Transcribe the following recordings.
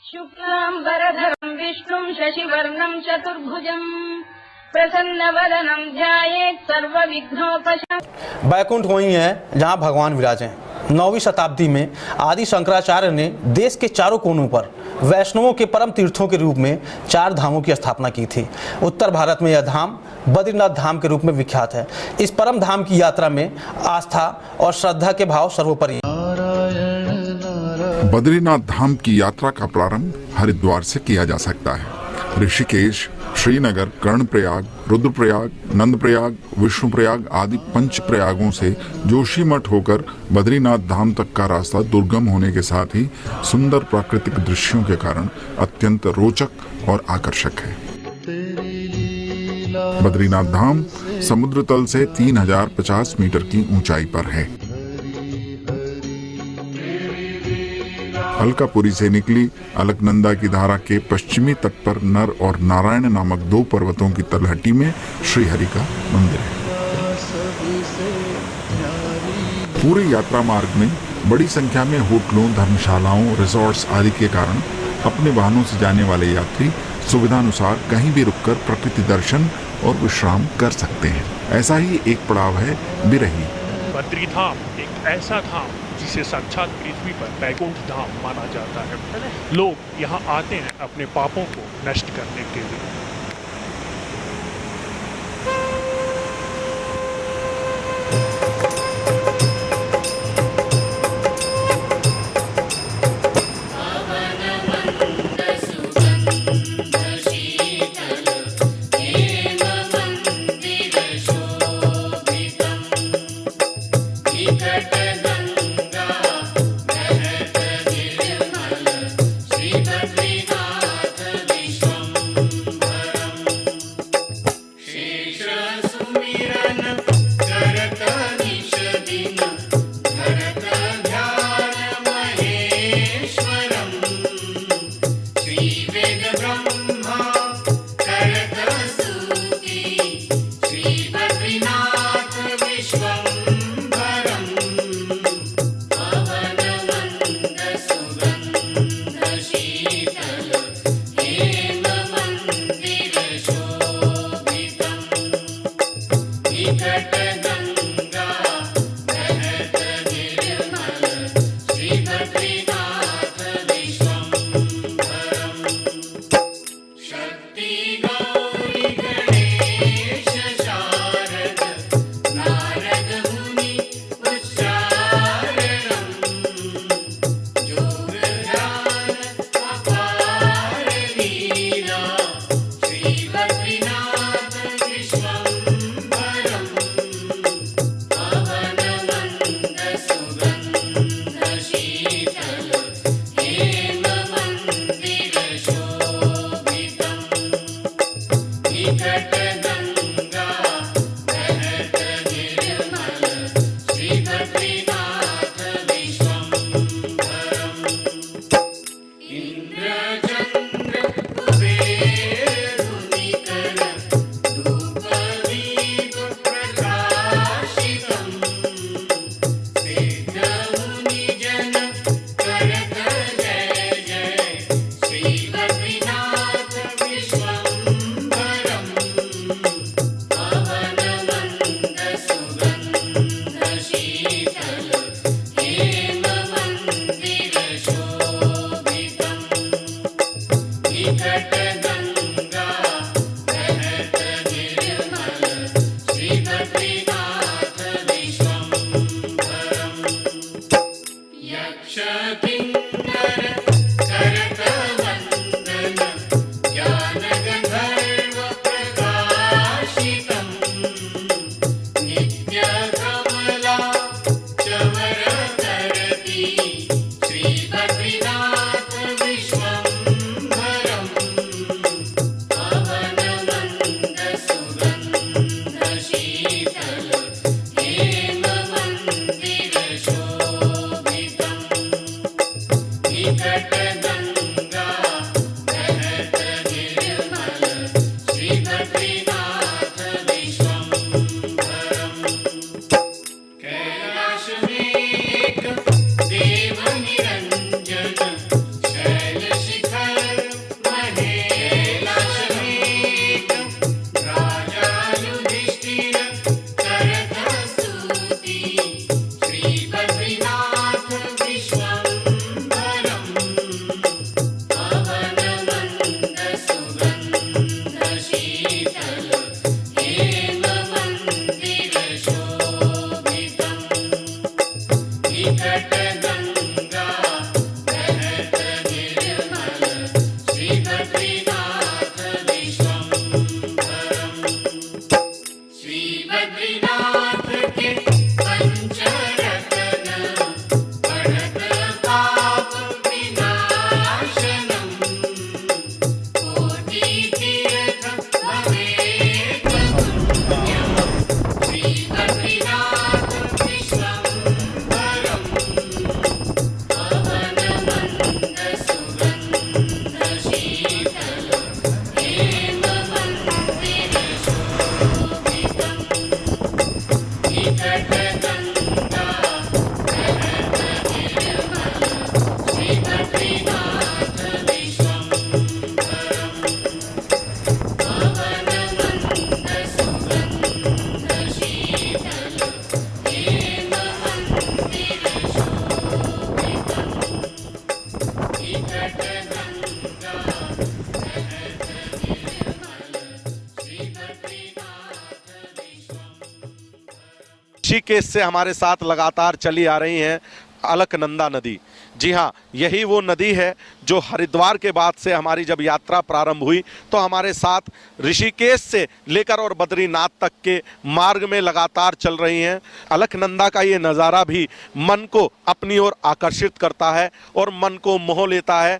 शुक्लांबरधरं विष्णुं शशिवर्णं चतुर्भुजं प्रसन्नवदनं ध्यायेत् सर्वविघ्नोपशान्तये। बैकुंठ वही है जहाँ भगवान विराजे। 9वीं शताब्दी में आदि शंकराचार्य ने देश के चारों कोनों पर वैष्णवों के परम तीर्थों के रूप में 4 धामों की स्थापना की थी। उत्तर भारत में यह धाम बद्रीनाथ धाम के रूप में विख्यात है। इस परम धाम की यात्रा में आस्था और श्रद्धा के भाव सर्वोपरि हैं। बद्रीनाथ धाम की यात्रा का प्रारंभ हरिद्वार से किया जा सकता है। ऋषिकेश, श्रीनगर, कर्णप्रयाग, रुद्रप्रयाग, नंदप्रयाग, विष्णुप्रयाग आदि 5 प्रयागों से जोशीमठ होकर बद्रीनाथ धाम तक का रास्ता दुर्गम होने के साथ ही सुंदर प्राकृतिक दृश्यों के कारण अत्यंत रोचक और आकर्षक है। बद्रीनाथ धाम समुद्र तल से 3050 मीटर की ऊंचाई पर है। अलकापुरी से निकली अलकनंदा की धारा के पश्चिमी तट पर नर और नारायण नामक 2 पर्वतों की तलहटी में श्रीहरि का मंदिर है। पूरी यात्रा मार्ग में बड़ी संख्या में होटलों, धर्मशालाओं, रिजॉर्ट्स आदि के कारण अपने वाहनों से जाने वाले यात्री सुविधानुसार कहीं भी रुककर प्रकृति दर्शन और विश्राम कर सकते हैं। ऐसा ही एक पड़ाव है बिरही। बद्री धाम एक ऐसा धाम जिसे साक्षात पृथ्वी पर बैकुंठ धाम माना जाता है। लोग यहाँ आते हैं अपने पापों को नष्ट करने के लिए। ऋषिकेश से हमारे साथ लगातार चली आ रही हैं अलकनंदा नदी। जी हाँ, यही वो नदी है जो हरिद्वार के बाद से हमारी जब यात्रा प्रारंभ हुई तो हमारे साथ ऋषिकेश से लेकर और बद्रीनाथ तक के मार्ग में लगातार चल रही हैं। अलकनंदा का ये नज़ारा भी मन को अपनी ओर आकर्षित करता है और मन को मोह लेता है।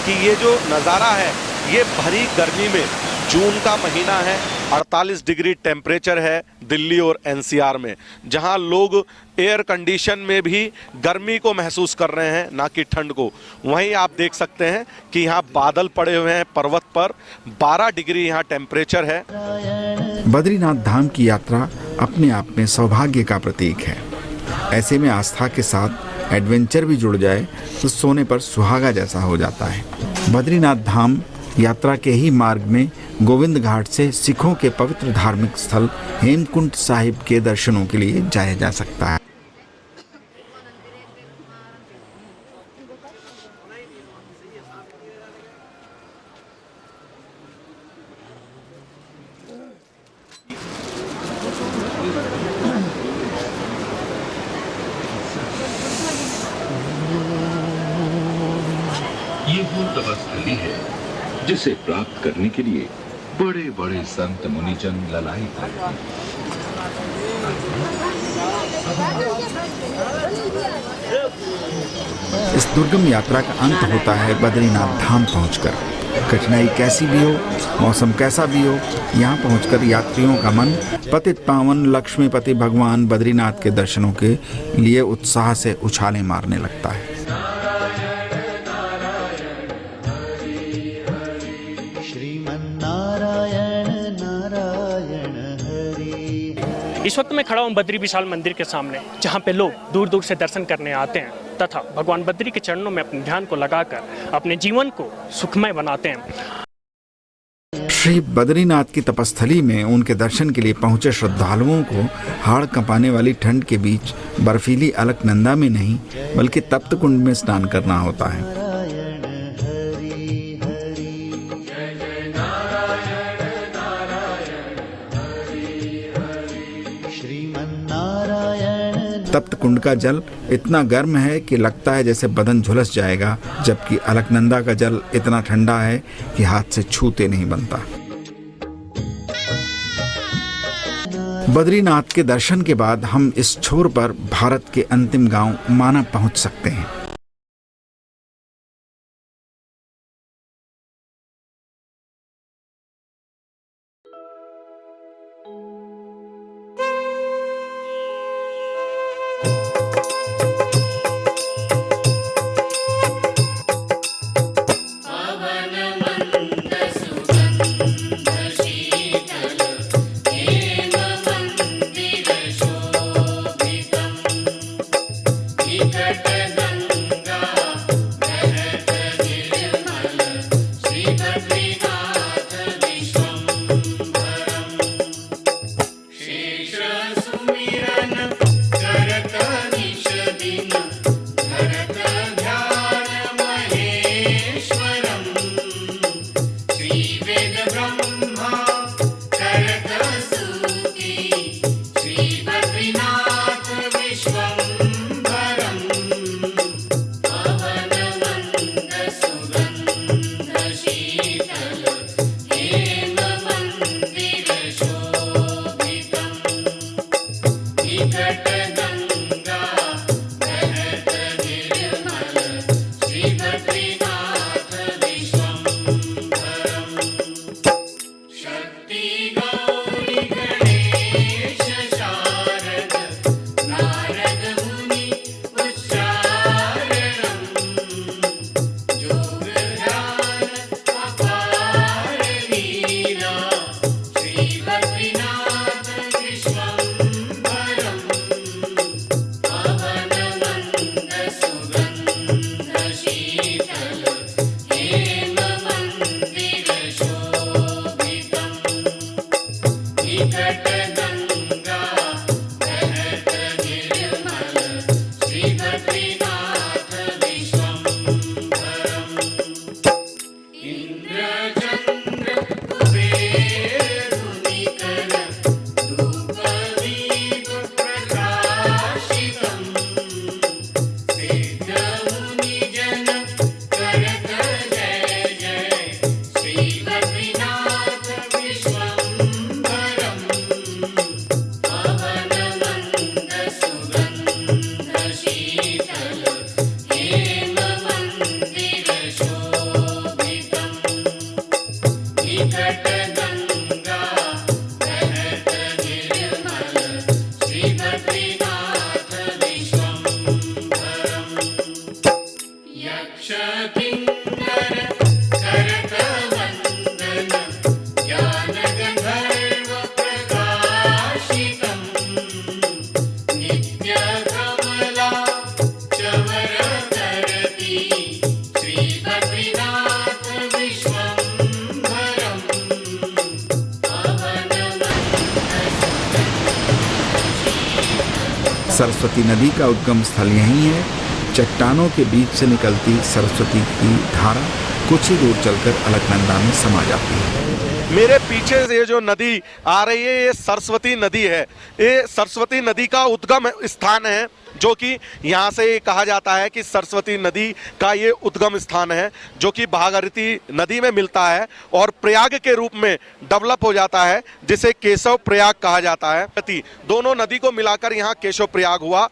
कि ये जो नज़ारा है ये भरी गर्मी में, जून का महीना है, 48 डिग्री टेम्परेचर है दिल्ली और एनसीआर में, जहां लोग एयर कंडीशन में भी गर्मी को महसूस कर रहे हैं, ना कि ठंड को। वहीं आप देख सकते हैं कि यहाँ बादल पड़े हुए हैं पर्वत पर, 12 डिग्री यहाँ टेम्परेचर है। बद्रीनाथ धाम की यात्रा अपने आप में सौभाग्य का प्रतीक है। ऐसे में आस्था के साथ एडवेंचर भी जुड़ जाए तो सोने पर सुहागा जैसा हो जाता है। बद्रीनाथ धाम यात्रा के ही मार्ग में गोविंद घाट से सिखों के पवित्र धार्मिक स्थल हेमकुंड साहिब के दर्शनों के लिए जाया जा सकता है। ये वो तपस्थली है जिसे प्राप्त करने के लिए बड़े बड़े संत मुनिजन ललायित रहते हैं। इस दुर्गम यात्रा का अंत होता है बद्रीनाथ धाम पहुंचकर। कठिनाई कैसी भी हो, मौसम कैसा भी हो, यहाँ पहुंचकर यात्रियों का मन पतित पावन लक्ष्मीपति भगवान बद्रीनाथ के दर्शनों के लिए उत्साह से उछाले मारने लगता है। इस वक्त मैं खड़ा हूँ बद्री विशाल मंदिर के सामने, जहाँ पे लोग दूर दूर से दर्शन करने आते हैं तथा भगवान बद्री के चरणों में अपने ध्यान को लगाकर अपने जीवन को सुखमय बनाते हैं। श्री बद्रीनाथ की तपस्थली में उनके दर्शन के लिए पहुंचे श्रद्धालुओं को हाड़ कंपाने वाली ठंड के बीच बर्फीली अलकनंदा में नहीं बल्कि तप्त कुंड में स्नान करना होता है। तप्त कुंड का जल इतना गर्म है कि लगता है जैसे बदन झुलस जाएगा, जबकि अलकनंदा का जल इतना ठंडा है कि हाथ से छूते नहीं बनता। बद्रीनाथ के दर्शन के बाद हम इस छोर पर भारत के अंतिम गांव माना पहुंच सकते हैं। Thank you. सरस्वती नदी का उद्गम स्थल यहीं है। चट्टानों के बीच से निकलती सरस्वती की धारा कुछ ही दूर चलकर अलकनंदा में समा जाती है। मेरे पीछे से ये जो नदी आ रही है ये सरस्वती नदी है। ये सरस्वती नदी का उद्गम स्थान है, जो कि यहाँ से कहा जाता है कि सरस्वती नदी का ये उद्गम स्थान है, जो कि भागीरथी नदी में मिलता है और प्रयाग के रूप में डेवलप हो जाता है, जिसे केशव प्रयाग कहा जाता है। दोनों नदी को मिलाकर यहाँ केशव प्रयाग हुआ।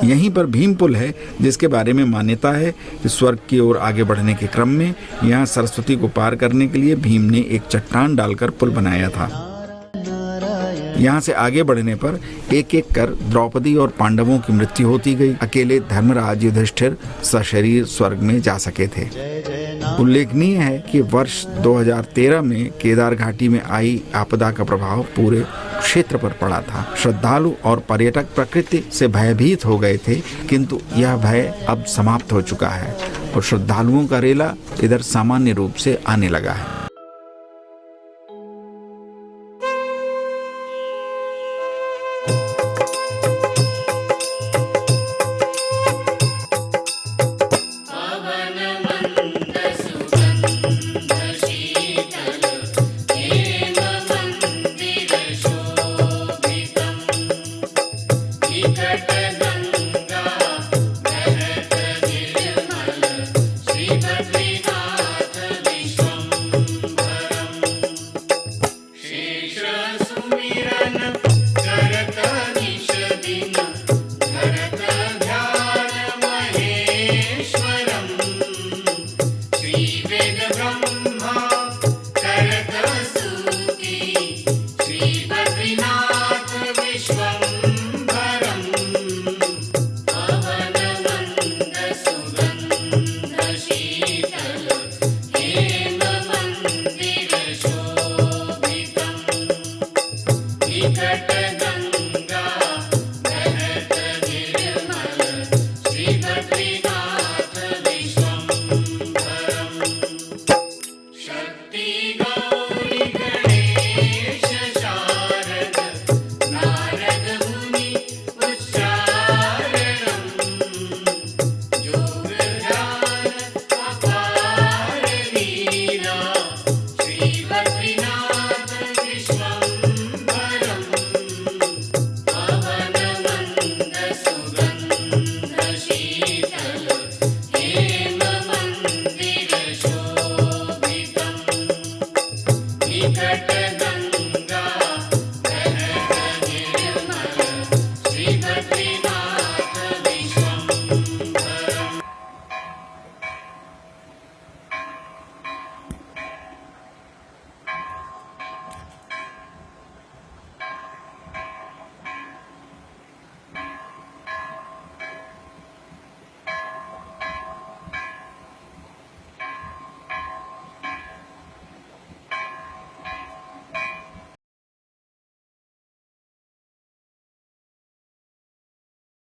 यहीं पर भीम पुल है, जिसके बारे में मान्यता है कि स्वर्ग की ओर आगे बढ़ने के क्रम में यहाँ सरस्वती को पार करने के लिए भीम ने एक चट्टान डालकर पुल बनाया था। यहाँ से आगे बढ़ने पर एक एक कर द्रौपदी और पांडवों की मृत्यु होती गई। अकेले धर्मराज युधिष्ठिर सशरीर स्वर्ग में जा सके थे। उल्लेखनीय है कि वर्ष 2013 में केदार घाटी में आई आपदा का प्रभाव पूरे क्षेत्र पर पड़ा था। श्रद्धालु और पर्यटक प्रकृति से भयभीत हो गए थे, किंतु यह भय अब समाप्त हो चुका है और श्रद्धालुओं का रेला इधर सामान्य रूप से आने लगा है।